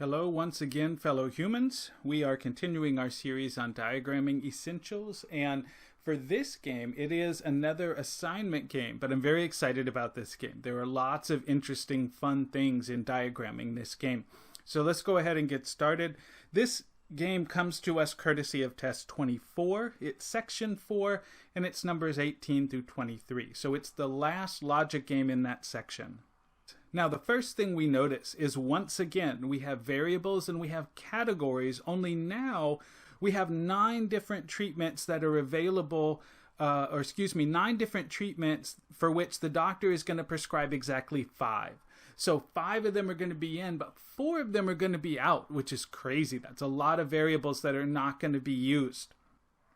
Hello once again, fellow humans. We are continuing our series on diagramming essentials, and for this game, it is another assignment game, but I'm very excited about this game. There are lots of interesting, fun things in diagramming this game. So let's go ahead and get started. This game comes to us courtesy of test 24. It's section 4, and it's numbers 18 through 23. So it's the last logic game in that section. Now, the first thing we notice is once again, we have variables and we have categories, only now we have 9 different treatments that are available, 9 different treatments for which the doctor is going to prescribe exactly 5. So 5 of them are going to be in, but 4 of them are going to be out, which is crazy. That's a lot of variables that are not going to be used.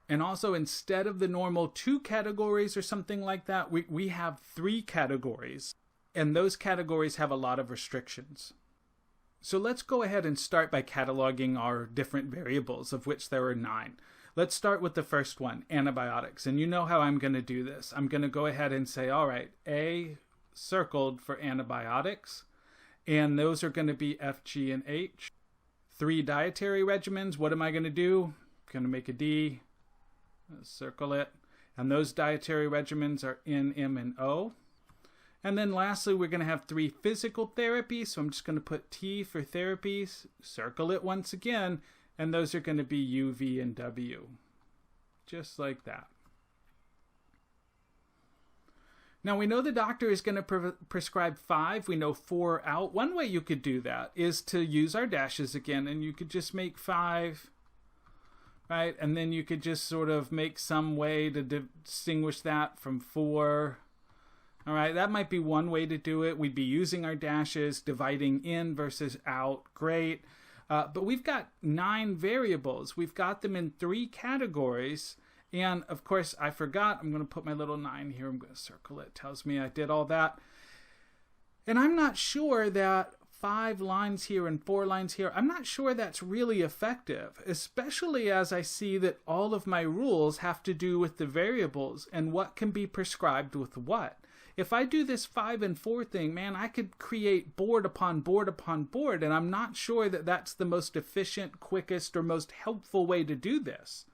And also, instead of the normal 2 categories or something like that, we have 3 categories. And those categories have a lot of restrictions. So let's go ahead and start by cataloging our different variables, of which there are 9. Let's start with the first one, antibiotics. And you know how I'm going to do this. I'm going to go ahead and say, all right, A circled for antibiotics. And those are going to be F, G, and H. 3 dietary regimens. What am I going to do? I'm going to make a D, circle it. And those dietary regimens are N, M, and O. And then lastly, we're going to have 3 physical therapies. So I'm just going to put T for therapies, circle it once again, and those are going to be U, V, and W. Just like that. Now we know the doctor is going to prescribe 5. We know 4 out. One way you could do that is to use our dashes again, and you could just make 5, right? And then you could just sort of make some way to distinguish that from 4. All right, that might be one way to do it. We'd be using our dashes, dividing in versus out. Great. But we've got 9 variables. We've got them in 3 categories. And of course, I forgot. I'm going to put my little 9 here. I'm going to circle it. Tells me I did all that. And I'm not sure that 5 lines here and 4 lines here, I'm not sure that's really effective, especially as I see that all of my rules have to do with the variables and what can be prescribed with what. If I do this 5 and 4 thing, man, I could create board upon board upon board, and I'm not sure that that's the most efficient, quickest, or most helpful way to do this.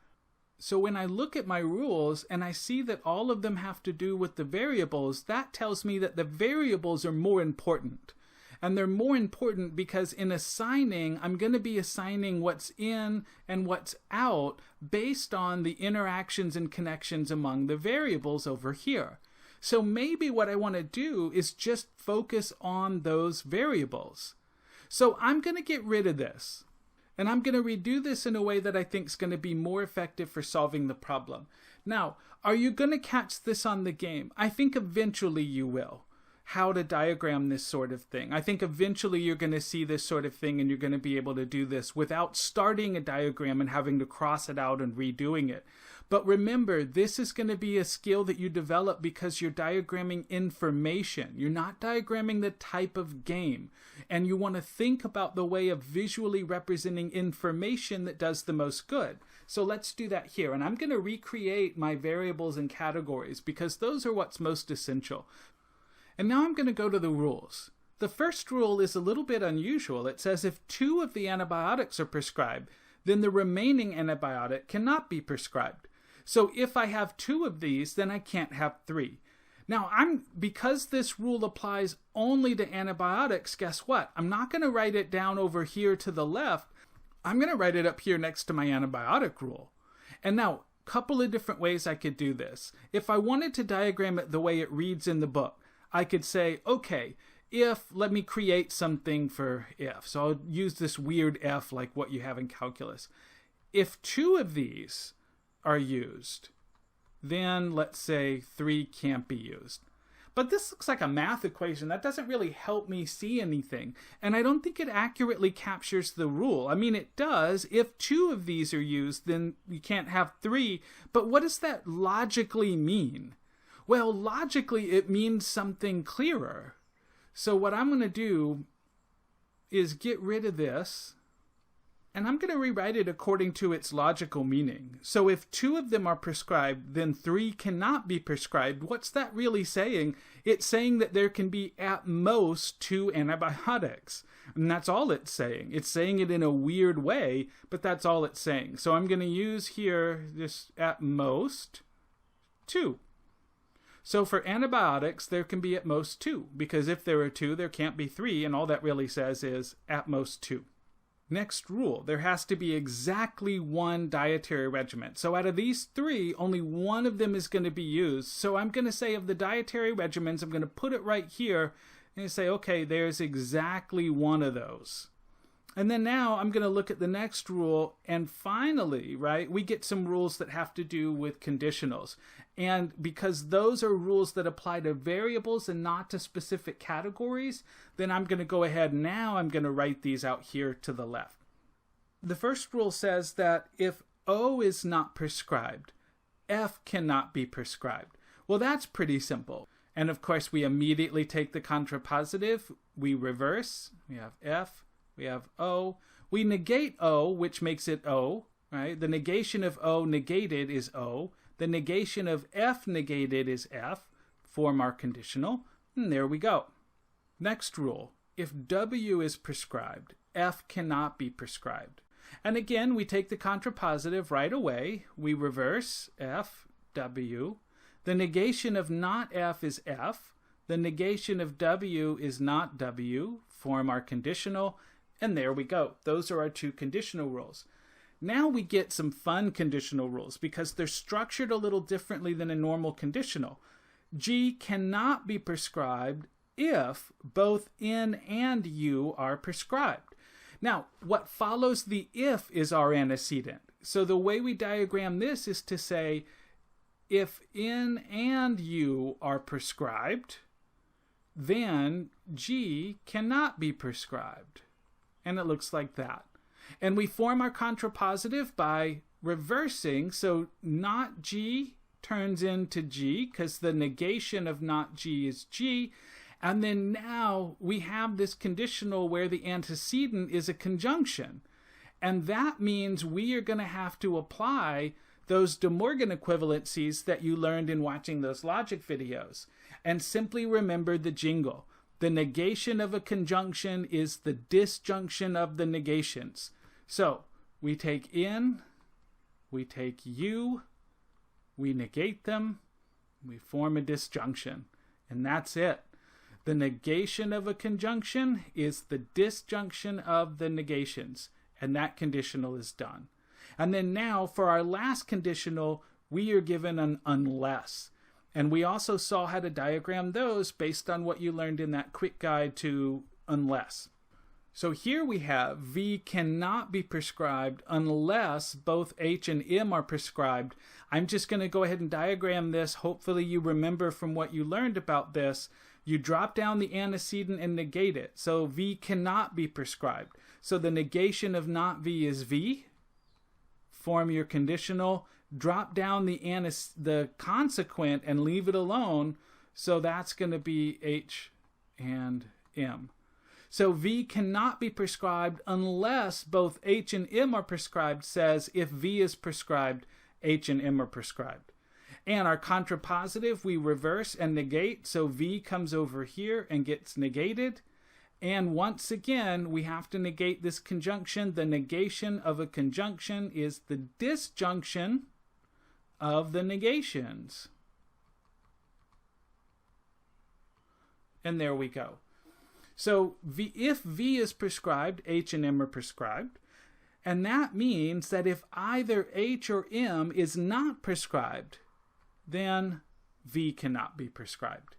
So when I look at my rules and I see that all of them have to do with the variables, that tells me that the variables are more important. And they're more important because in assigning, I'm going to be assigning what's in and what's out based on the interactions and connections among the variables over here. So maybe what I want to do is just focus on those variables. So I'm going to get rid of this. And I'm going to redo this in a way that I think is going to be more effective for solving the problem. Now, are you going to catch this on the game? I think eventually you will. How to diagram this sort of thing. I think eventually you're going to see this sort of thing and you're going to be able to do this without starting a diagram and having to cross it out and redoing it. But remember, this is going to be a skill that you develop because you're diagramming information. You're not diagramming the type of game. And you want to think about the way of visually representing information that does the most good. So let's do that here. And I'm going to recreate my variables and categories because those are what's most essential. And now I'm going to go to the rules. The first rule is a little bit unusual. It says if 2 of the antibiotics are prescribed, then the remaining antibiotic cannot be prescribed. So if I have 2 of these, then I can't have 3. Now, because this rule applies only to antibiotics, guess what? I'm not going to write it down over here to the left. I'm going to write it up here next to my antibiotic rule. And now, a couple of different ways I could do this. If I wanted to diagram it the way it reads in the book, I could say, okay, let me create something for if. So I'll use this weird F like what you have in calculus. If 2 of these are used, then let's say 3 can't be used. But this looks like a math equation. That doesn't really help me see anything. And I don't think it accurately captures the rule. I mean, it does. If 2 of these are used, then you can't have 3. But what does that logically mean? Well, logically, it means something clearer. So what I'm going to do is get rid of this. And I'm going to rewrite it according to its logical meaning. So if 2 of them are prescribed, then 3 cannot be prescribed. What's that really saying? It's saying that there can be at most 2 antibiotics. And that's all it's saying. It's saying it in a weird way, but that's all it's saying. So I'm going to use here this at most 2. So for antibiotics, there can be at most 2, because if there are 2, there can't be 3, and all that really says is at most 2. Next rule, there has to be exactly 1 dietary regimen. So out of these 3, only 1 of them is going to be used. So I'm going to say of the dietary regimens, I'm going to put it right here and say, okay, there's exactly 1 of those. And then now I'm going to look at the next rule, and finally, right, we get some rules that have to do with conditionals. And because those are rules that apply to variables and not to specific categories, then I'm going to go ahead now, I'm going to write these out here to the left. The first rule says that if O is not prescribed, F cannot be prescribed. Well, that's pretty simple. And of course, we immediately take the contrapositive, we reverse, we have F, we have O. We negate O, which makes it O, right? The negation of O negated is O. The negation of F negated is F. Form our conditional. And there we go. Next rule. If W is prescribed, F cannot be prescribed. And again, we take the contrapositive right away. We reverse F, W. The negation of not F is F. The negation of W is not W. Form our conditional. And there we go. Those are our 2 conditional rules. Now we get some fun conditional rules because they're structured a little differently than a normal conditional. G cannot be prescribed if both N and U are prescribed. Now, what follows the if is our antecedent. So the way we diagram this is to say, if N and U are prescribed, then G cannot be prescribed. And it looks like that. And we form our contrapositive by reversing. So not G turns into G because the negation of not G is G. And then now we have this conditional where the antecedent is a conjunction. And that means we are going to have to apply those De Morgan equivalencies that you learned in watching those logic videos. And simply remember the jingle. The negation of a conjunction is the disjunction of the negations. So we take N, we take U, we negate them, we form a disjunction, and that's it. The negation of a conjunction is the disjunction of the negations, and that conditional is done. And then now for our last conditional, we are given an unless. And we also saw how to diagram those based on what you learned in that quick guide to unless. So here we have V cannot be prescribed unless both H and M are prescribed. I'm just going to go ahead and diagram this. Hopefully you remember from what you learned about this. You drop down the antecedent and negate it. So V cannot be prescribed. So the negation of not V is V. Form your conditional. Drop down the consequent and leave it alone. So that's going to be H and M. So V cannot be prescribed unless both H and M are prescribed says if V is prescribed, H and M are prescribed. And our contrapositive, we reverse and negate. So V comes over here and gets negated. And once again, we have to negate this conjunction. The negation of a conjunction is the disjunction of the negations. And there we go. So if V is prescribed, H and M are prescribed. And that means that if either H or M is not prescribed, then V cannot be prescribed.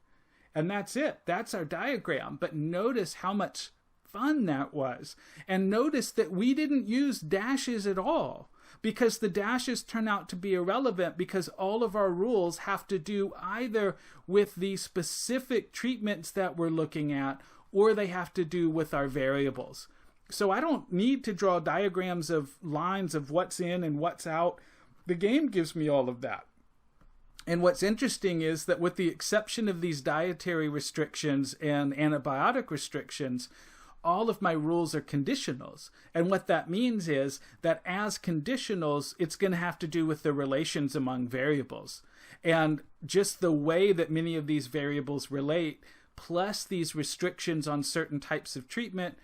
And that's it. That's our diagram. But notice how much fun that was. And notice that we didn't use dashes at all, because the dashes turn out to be irrelevant because all of our rules have to do either with the specific treatments that we're looking at, or they have to do with our variables. So I don't need to draw diagrams of lines of what's in and what's out. The game gives me all of that. And what's interesting is that with the exception of these dietary restrictions and antibiotic restrictions, all of my rules are conditionals. And what that means is that as conditionals, it's going to have to do with the relations among variables. And just the way that many of these variables relate, plus these restrictions on certain types of treatment,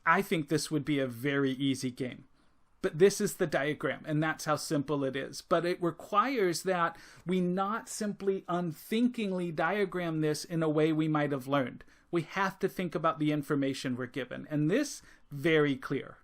I think this would be a very easy game. But this is the diagram, and that's how simple it is. But it requires that we not simply unthinkingly diagram this in a way we might have learned. We have to think about the information we're given, and this, very clear.